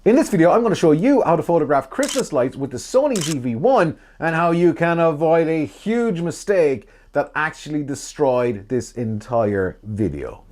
In this video, I'm going to show you how to photograph Christmas lights with the Sony ZV-1 and how you can avoid a huge mistake that actually destroyed this entire video.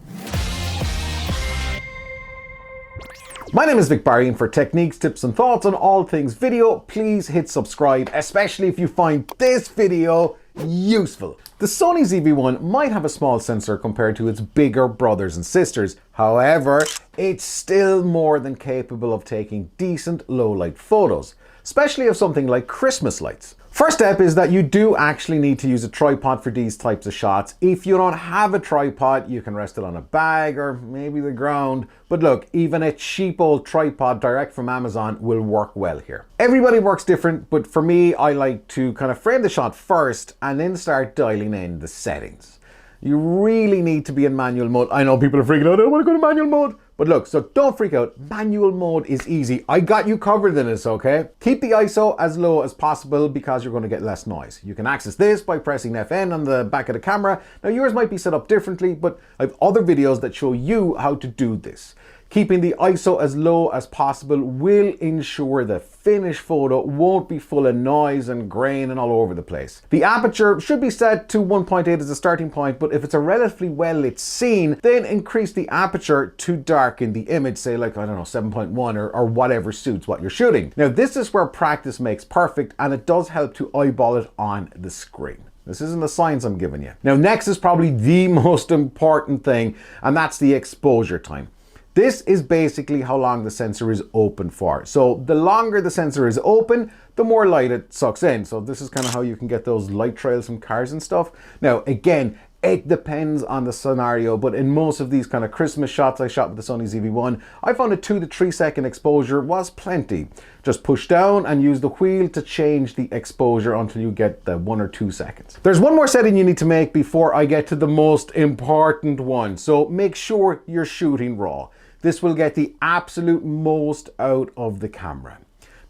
My name is Vic Barry, and for techniques, tips and thoughts on all things video, please hit subscribe, especially if you find this video useful. The Sony ZV-1 might have a small sensor compared to its bigger brothers and sisters. However, it's still more than capable of taking decent low light photos, especially of something like Christmas lights. First step is that you do actually need to use a tripod for these types of shots. If you don't have a tripod, you can rest it on a bag or maybe the ground. But look, even a cheap old tripod direct from Amazon will work well here. Everybody works different, but for me, I like to kind of frame the shot first and then start dialing in the settings. You really need to be in manual mode. I know people are freaking out, I don't want to go to manual mode. But look, so don't freak out. Manual mode is easy. I got you covered in this, okay? Keep the ISO as low as possible because you're going to get less noise. You can access this by pressing FN on the back of the camera. Now yours might be set up differently, but I have other videos that show you how to do this. Keeping the ISO as low as possible will ensure the finished photo won't be full of noise and grain and all over the place. The aperture should be set to 1.8 as a starting point, but if it's a relatively well lit scene, then increase the aperture to darken the image, say like, I don't know, 7.1 or whatever suits what you're shooting. Now this is where practice makes perfect, and it does help to eyeball it on the screen. This isn't the science I'm giving you. Now next is probably the most important thing, and that's the exposure time. This is basically how long the sensor is open for. So the longer the sensor is open, the more light it sucks in. So this is kind of how you can get those light trails from cars and stuff. Now, again, it depends on the scenario, but in most of these kind of Christmas shots I shot with the Sony ZV-1, I found a 2 to 3 second exposure was plenty. Just push down and use the wheel to change the exposure until you get the 1 or 2 seconds. There's one more setting you need to make before I get to the most important one. So make sure you're shooting raw. This will get the absolute most out of the camera.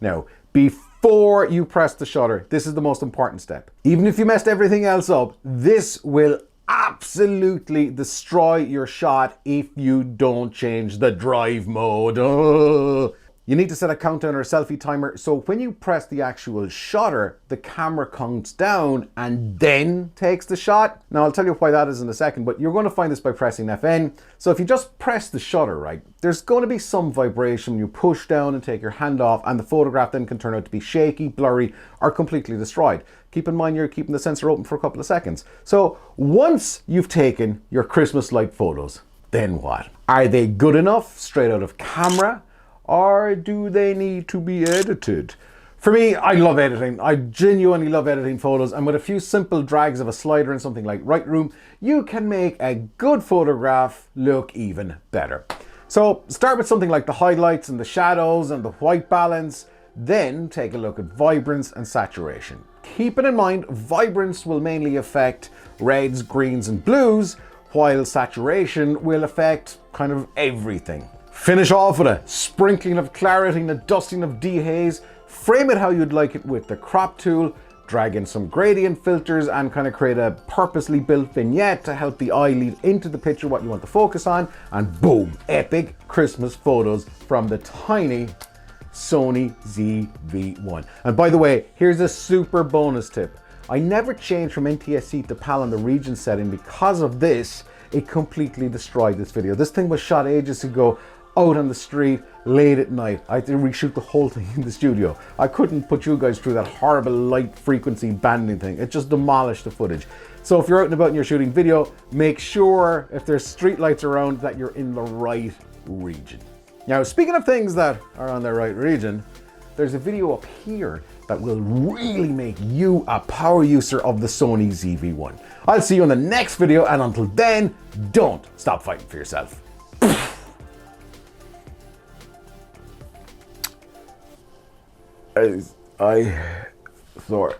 Now, before you press the shutter, this is the most important step. Even if you messed everything else up, this will absolutely destroy your shot if you don't change the drive mode. You need to set a countdown or a selfie timer, so when you press the actual shutter, the camera counts down and then takes the shot. Now I'll tell you why that is in a second, but you're going to find this by pressing FN. So if you just press the shutter, right, there's going to be some vibration when you push down and take your hand off, and the photograph then can turn out to be shaky, blurry, or completely destroyed. Keep in mind you're keeping the sensor open for a couple of seconds. So once you've taken your Christmas light photos, then what? Are they good enough straight out of camera? Or do they need to be edited? For me, I love editing. I genuinely love editing photos, and with a few simple drags of a slider in something like Lightroom, you can make a good photograph look even better. So start with something like the highlights and the shadows and the white balance, then take a look at vibrance and saturation. Keeping in mind, vibrance will mainly affect reds, greens and blues, while saturation will affect kind of everything. Finish off with a sprinkling of clarity and a dusting of dehaze. Frame it how you'd like it with the crop tool. Drag in some gradient filters and kind of create a purposely built vignette to help the eye lead into the picture what you want to focus on. And boom, epic Christmas photos from the tiny Sony ZV-1. And by the way, here's a super bonus tip. I never changed from NTSC to PAL on the region setting because of this. It completely destroyed this video. This thing was shot ages ago, out on the street, late at night. I had to reshoot the whole thing in the studio. I couldn't put you guys through that horrible light frequency banding thing. It just demolished the footage. So if you're out and about and you're shooting video, make sure if there's street lights around that you're in the right region. Now, speaking of things that are on the right region, there's a video up here that will really make you a power user of the Sony ZV-1. I'll see you in the next video, and until then, don't stop fighting for yourself. I thought